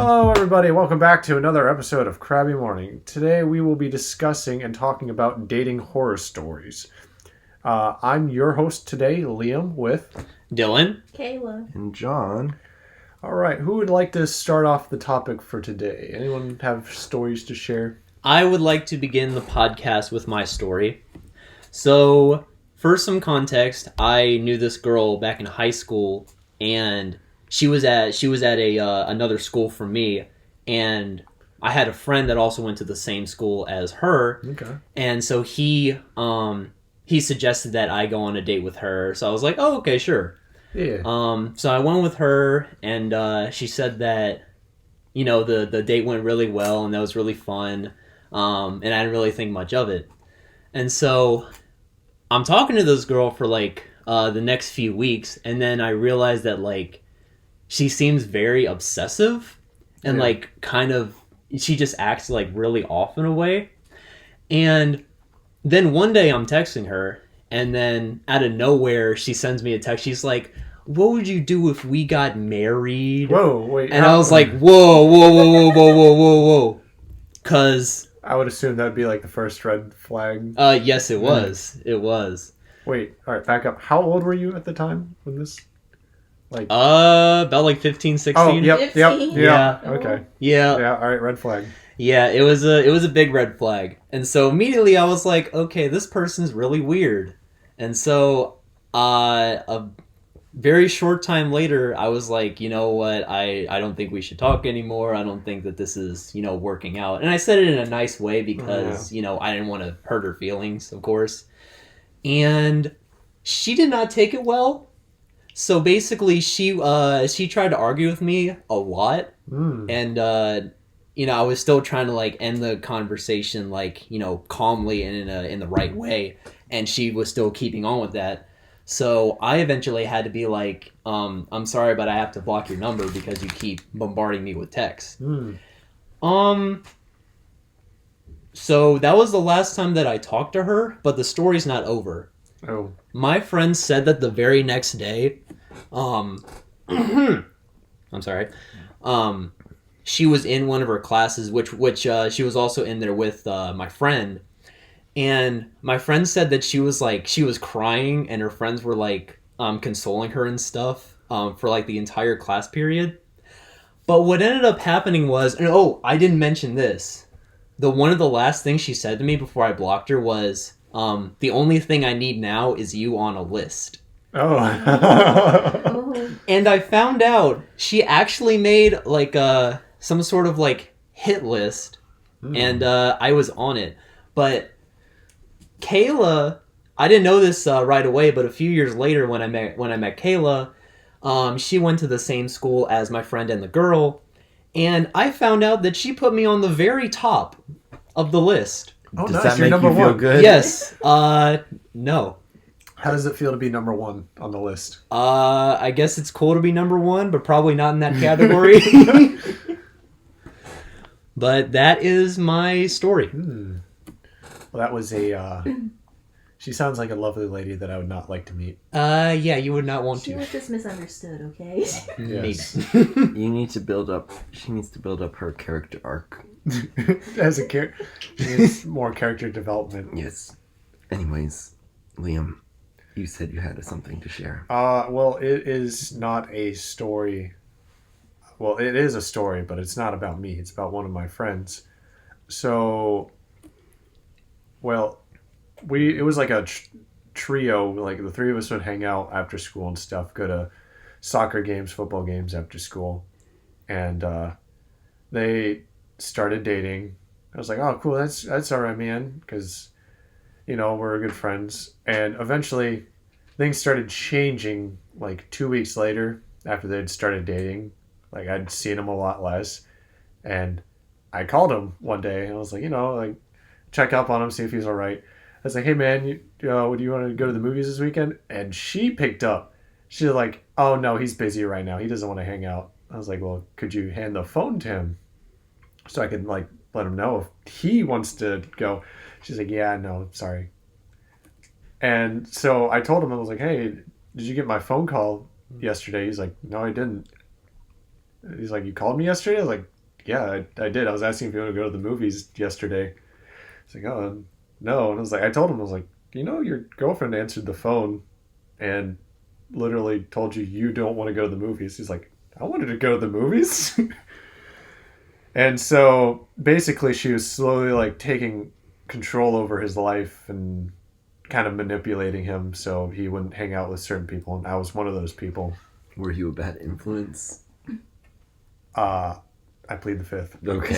Hello, everybody. Welcome back to another episode of Crabby Morning. Today we will be discussing and talking about dating horror stories. I'm your host today, Liam, with Dylan, Kayla, and John. All right, who would like to start off the topic for today? Anyone have stories to share? I would like to begin the podcast with my story. So, for some context, I knew this girl back in high school, and she was at another school from me, and I had a friend that also went to the same school as her. Okay. And so he suggested that I go on a date with her. So I was like, "Oh, okay, sure." Yeah. So I went with her, and she said that, the date went really well, and that was really fun. And I didn't really think much of it. And so I'm talking to this girl for the next few weeks, and then I realized that she seems very obsessive, and she just acts really off in a way. And then one day I'm texting her, and then out of nowhere she sends me a text. She's like, "What would you do if we got married?" Whoa, wait. And I was like, whoa. Because I would assume that would be like the first red flag. yes, it was. It was. Wait, all right, back up. How old were you at the time when this? About 15, 16. Oh, yep. 15? Yeah. Okay. Yeah. Yeah, all right, red flag. Yeah, it was a big red flag. And so immediately I was like, okay, this person's really weird. And so a very short time later, I was like, you know what, I don't think we should talk anymore. I don't think that this is, working out. And I said it in a nice way because, I didn't want to hurt her feelings, of course. And she did not take it well. So basically she tried to argue with me a lot. And I was still trying to end the conversation calmly and in the right way, and she was still keeping on with that. So I eventually had to be like, I'm sorry, but I have to block your number because you keep bombarding me with texts. So that was the last time that I talked to her, but the story's not over. Oh. My friend said that the very next day, I'm sorry, she was in one of her classes, which she was also in there with my friend, and my friend said that she was crying, and her friends were consoling her and stuff for the entire class period. But what ended up happening was, and I didn't mention this. One of the last things she said to me before I blocked her was, "The only thing I need now is you on a list." Oh. And I found out she actually made some sort of hit list, and I was on it. But Kayla, I didn't know this right away, but a few years later when I met Kayla, she went to the same school as my friend and the girl, and I found out that she put me on the very top of the list. Oh, Does nice. that You're make number you feel one. good? Yes. No. How does it feel to be number one on the list? I guess it's cool to be number one, but probably not in that category. But that is my story. Well, that was she sounds like a lovely lady that I would not like to meet. Yeah, you would not want she to. was just misunderstood, okay? Yes. You need to build up. She needs to build up her character arc. As a character, needs more character development. Yes. Anyways, Liam, you said you had something to share. Well, it is not a story. Well, it is a story, but it's not about me. It's about one of my friends. So, well, it was like a trio. Like the three of us would hang out after school and stuff. Go to soccer games, football games after school, and they started dating. I was like, "Oh, cool. That's all right, man," because we're good friends. And eventually, things started changing. 2 weeks later, after they'd started dating, I'd seen him a lot less, and I called him one day and I was like, check up on him, see if he's all right. I was like, "Hey man, do you want to go to the movies this weekend?" And she picked up. She's like, "Oh no, he's busy right now. He doesn't want to hang out." I was like, "Well, could you hand the phone to him so I could let him know if he wants to go?" She's like, "Yeah, no, sorry." And so I told him, I was like, "Hey, did you get my phone call yesterday?" He's like, "No, I didn't." He's like, "You called me yesterday?" I was like, yeah, I did. I was asking if you want to go to the movies yesterday. He's like, oh, no. And I was like, I told him, I was like, your girlfriend answered the phone and literally told you don't want to go to the movies. He's like, I wanted to go to the movies. And so basically she was slowly like taking control over his life and kind of manipulating him so he wouldn't hang out with certain people. And I was one of those people. Were you a bad influence? I plead the fifth. Okay.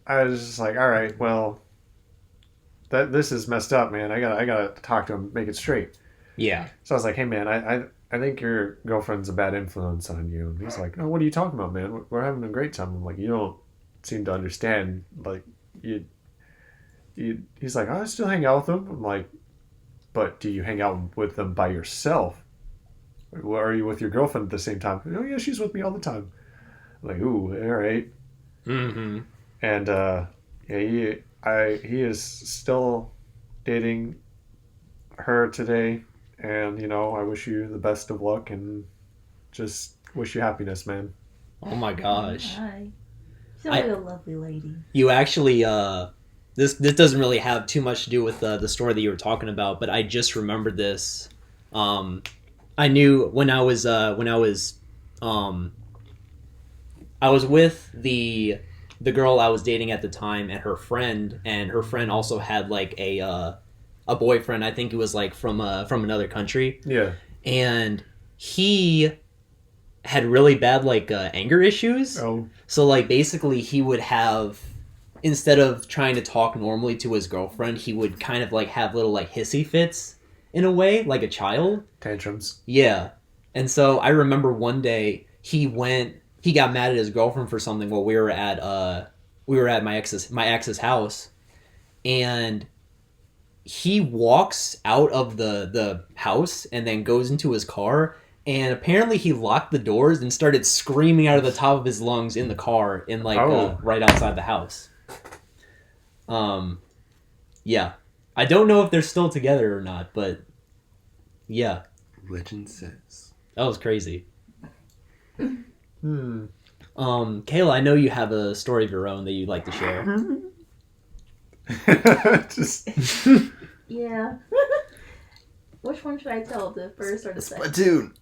I was just like, all right, well, this is messed up, man. I gotta talk to him, make it straight. Yeah. So I was like, hey, man, I think your girlfriend's a bad influence on you. And he's like, oh, what are you talking about, man? We're having a great time. I'm like, you don't seem to understand. Like, he's like, I still hang out with them. I'm like, but do you hang out with them by yourself? Or are you with your girlfriend at the same time? Oh, yeah, she's with me all the time. I'm like, ooh, all right. Mm-hmm. And he is still dating her today. And, I wish you the best of luck and just wish you happiness, man. Oh my gosh. Hi. She's like a lovely lady. You actually, this doesn't really have too much to do with the story that you were talking about, but I just remembered this. I knew when I was with the girl I was dating at the time and her friend also had like a boyfriend. I think it was like from another country. Yeah. And he had really bad like anger issues. Oh. So like basically he would have, instead of trying to talk normally to his girlfriend, he would kind of like have little like hissy fits in a way, like a child. Tantrums. Yeah. And so I remember one day he got mad at his girlfriend for something while we were at my ex's house, and he walks out of the house and then goes into his car, and apparently he locked the doors and started screaming out of the top of his lungs in the car in like right outside the house. Yeah. I don't know if they're still together or not, but yeah. Legend says. That was crazy. Hmm. Kayla, I know you have a story of your own that you'd like to share. Just Yeah. Which one should I tell? The first or the second? Splatoon.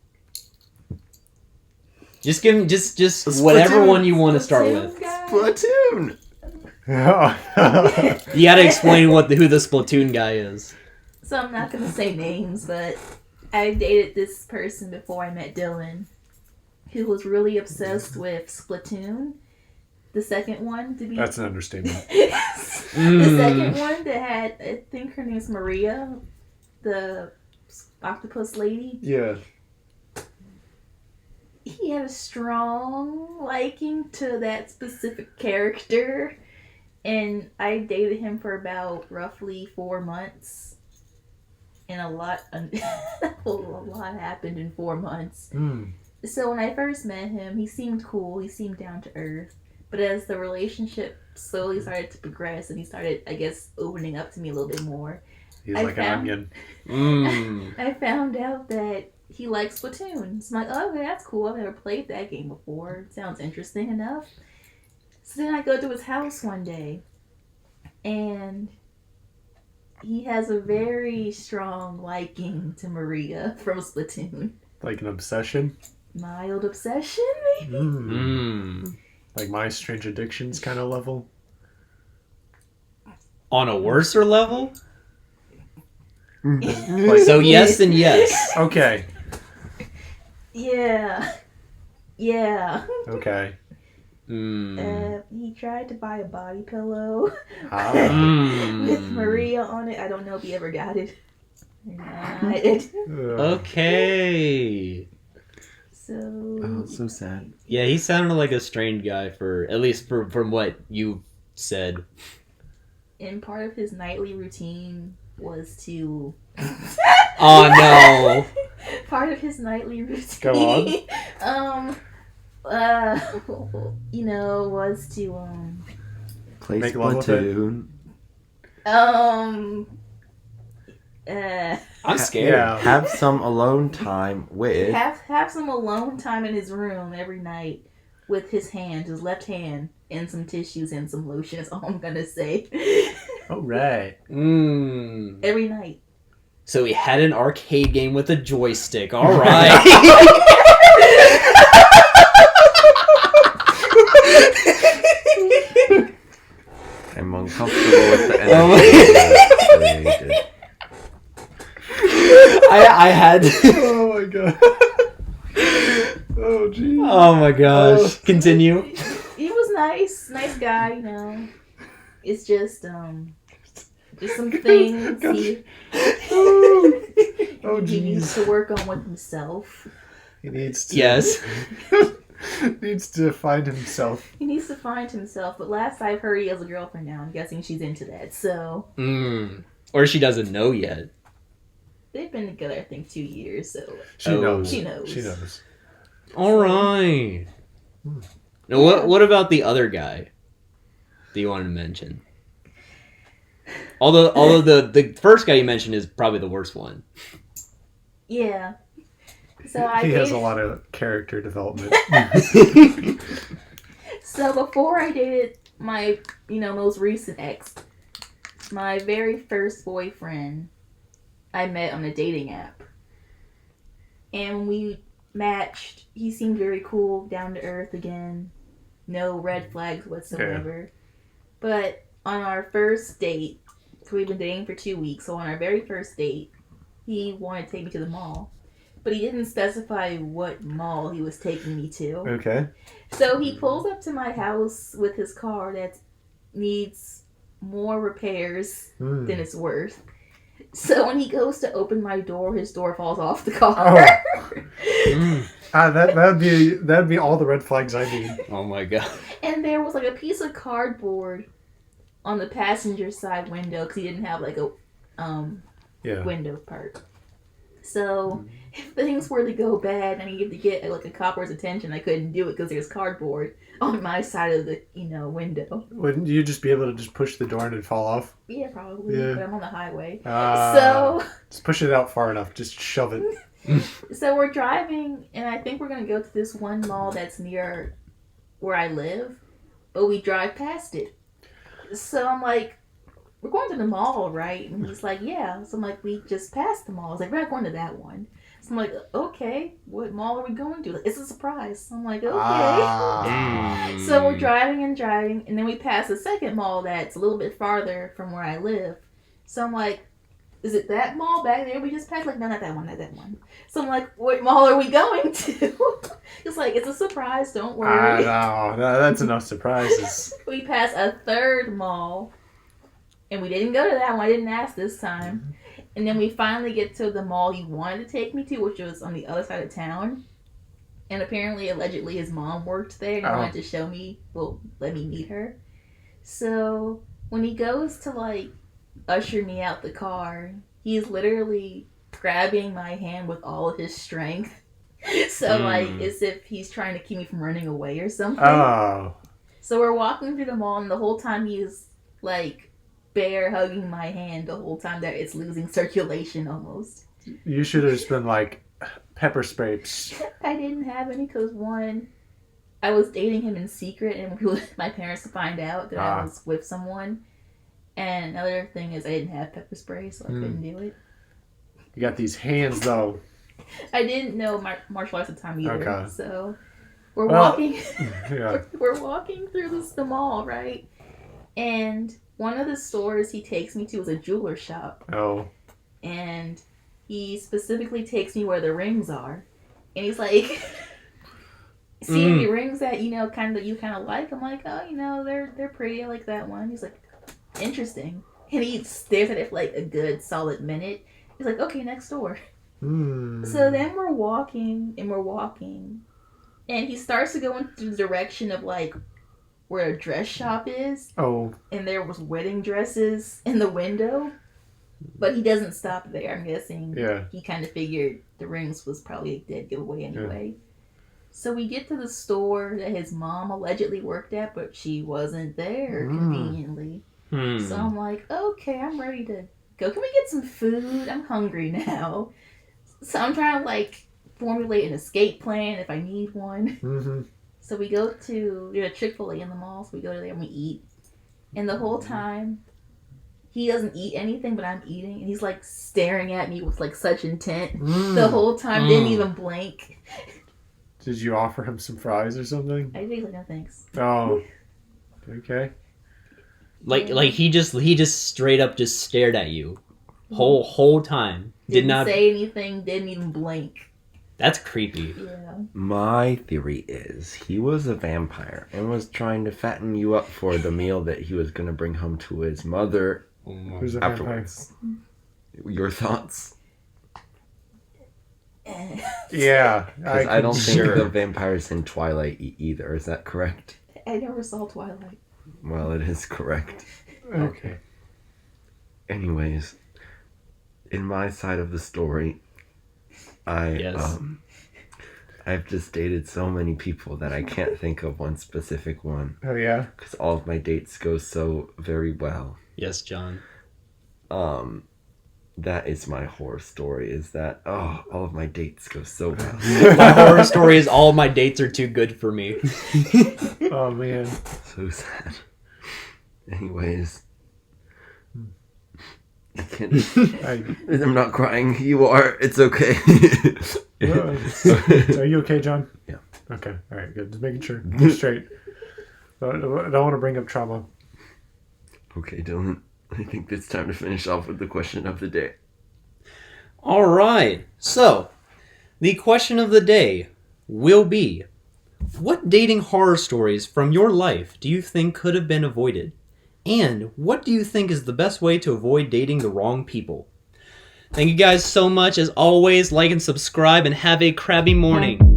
Just give me just Splatoon. whatever one you want to start Splatoon with. guy? Splatoon. You gotta explain who the Splatoon guy is. So I'm not gonna say names, but I dated this person before I met Dylan, who was really obsessed with Splatoon. The second one to be. That's an understatement. The second one that had, I think her name's Maria, the octopus lady. Yeah. He had a strong liking to that specific character, and I dated him for about roughly 4 months, and a lot happened in 4 months. Mm. So when I first met him, he seemed cool, he seemed down to earth, but as the relationship slowly started to progress and he started, I guess, opening up to me a little bit more, He's like an onion. I found out that he likes Splatoon. So I'm like, oh, okay, that's cool. I've never played that game before. It sounds interesting enough. So then I go to his house one day, and he has a very strong liking to Maria from Splatoon. Like an obsession? Mild obsession, maybe? Like My Strange Addictions kind of level? On a worser level? Like, So yes and yes. okay. Yeah. Yeah. Okay. He tried to buy a body pillow with Maria on it. I don't know if he ever got it. Okay. So. Oh, so sad. Yeah, he sounded like a strange guy at least from what you said. And part of his nightly routine was to. Oh no. Part of his nightly routine. Go on. Was to Play Make love with it. Splatoon. I'm scared. Yeah. Have some alone time with. have some alone time in his room every night with his left hand, and some tissues and some lotion. That's all I'm gonna say. All right. Every night. So he had an arcade game with a joystick. All right. I'm uncomfortable with the energy. I had. Oh my god. Oh geez. Oh my gosh. Continue. He was nice guy, you know. It's just some things Oh he needs geez. to work on with himself. He needs to. Yes. Needs to find himself. He needs to find himself, but last I've heard he has a girlfriend now. I'm guessing she's into that, so Or she doesn't know yet. they've been together I think 2 years, so She Oh. knows. She knows. She knows. All right. Now, what about the other guy that you wanted to mention? Although the first guy you mentioned is probably the worst one. yeah. So I He has a dated- lot of character development. So before I dated my, most recent ex, my very first boyfriend, I met on a dating app. And when we matched, he seemed very cool, down to earth again. No red flags whatsoever. But on our first date, so we've been dating for 2 weeks, so on our very first date, he wanted to take me to the mall. But he didn't specify what mall he was taking me to. Okay. So he pulls up to my house with his car that needs more repairs than it's worth. So when he goes to open my door, his door falls off the car. That'd be all the red flags I need. Oh my god. And there was like a piece of cardboard on the passenger side window because he didn't have like a window part. So if things were to go bad and I needed to get like a copper's attention, I couldn't do it because there's cardboard on my side of the window. Wouldn't you just be able to just push the door and it'd fall off? Yeah, probably. Yeah. But I'm on the highway. So just push it out far enough. Just shove it. So we're driving, and I think we're gonna go to this one mall that's near where I live, but we drive past it. So I'm like, we're going to the mall, right? And he's like, yeah. So I'm like, we just passed the mall. I was like, we're not going to that one. So I'm like, okay, what mall are we going to? Like, it's a surprise. So I'm like, okay. So we're driving, and then we pass a second mall that's a little bit farther from where I live. So I'm like, is it that mall back there we just passed? Like, no, not that one, not that one. So I'm like, what mall are we going to? It's like, it's a surprise, don't worry. No, that's enough surprises. We pass a third mall, and we didn't go to that one. I didn't ask this time. And then we finally get to the mall he wanted to take me to, which was on the other side of town. And apparently, allegedly, his mom worked there and wanted to show me, let me meet her. So when he goes to, like, usher me out the car, he's literally grabbing my hand with all of his strength. So, like, as if he's trying to keep me from running away or something. Oh. So we're walking through the mall, and the whole time he's, like, bear hugging my hand the whole time that it's losing circulation almost. You should have just been like, pepper spray. I didn't have any because, one, I was dating him in secret, and my parents find out that I was with someone. And another thing is I didn't have pepper spray, so I couldn't do it. You got these hands, though. I didn't know martial arts at the time either. Okay. So we're walking. Yeah. We're walking through the mall, right? And one of the stores he takes me to is a jeweler shop. Oh. And he specifically takes me where the rings are. And he's like, see any rings that, you kind of like? I'm like, oh, they're pretty. I like that one. He's like, interesting. And he stares at it for like a good solid minute. He's like, okay, next door. So then we're walking, and he starts to go into the direction of like where a dress shop is. Oh. And there was wedding dresses in the window. But he doesn't stop there. I'm guessing he kind of figured the rings was probably a dead giveaway anyway. Yeah. So we get to the store that his mom allegedly worked at, but she wasn't there conveniently. So I'm like, okay, I'm ready to go, can we get some food? I'm hungry now. So I'm trying to like formulate an escape plan if I need one. Mm-hmm. So we go to, there's a Chick-fil-A in the mall, so we go there and we eat. And the whole time, he doesn't eat anything, but I'm eating. And he's like staring at me with like such intent the whole time, didn't even blink. Did you offer him some fries or something? I think like, no thanks. Oh, okay. Like he just straight up just stared at you, whole time. Didn't say anything, didn't even blink. That's creepy. Yeah. My theory is he was a vampire and was trying to fatten you up for the meal that he was going to bring home to his mother Who's a vampire? afterwards. Your thoughts? Yeah. Because I don't think sure. the vampires in Twilight eat either. Is that correct? I never saw Twilight. Well, it is correct. Okay. Anyways, in my side of the story, I've just dated so many people that I can't think of one specific one. Oh, yeah? Because all of my dates go so very well. Yes, John. That is my horror story, is that, all of my dates go so well. My horror story is all my dates are too good for me. Oh, man. So sad. Anyways. I can't. I'm not crying. You are. It's okay. Are you okay, John? Yeah. Okay. All right. Good. Just making sure. You're straight. I don't want to bring up trauma. Okay, Dylan. I think it's time to finish off with the question of the day. All right. So, the question of the day will be, what dating horror stories from your life do you think could have been avoided? And what do you think is the best way to avoid dating the wrong people? Thank you guys so much. As always, like and subscribe and have a crabby morning.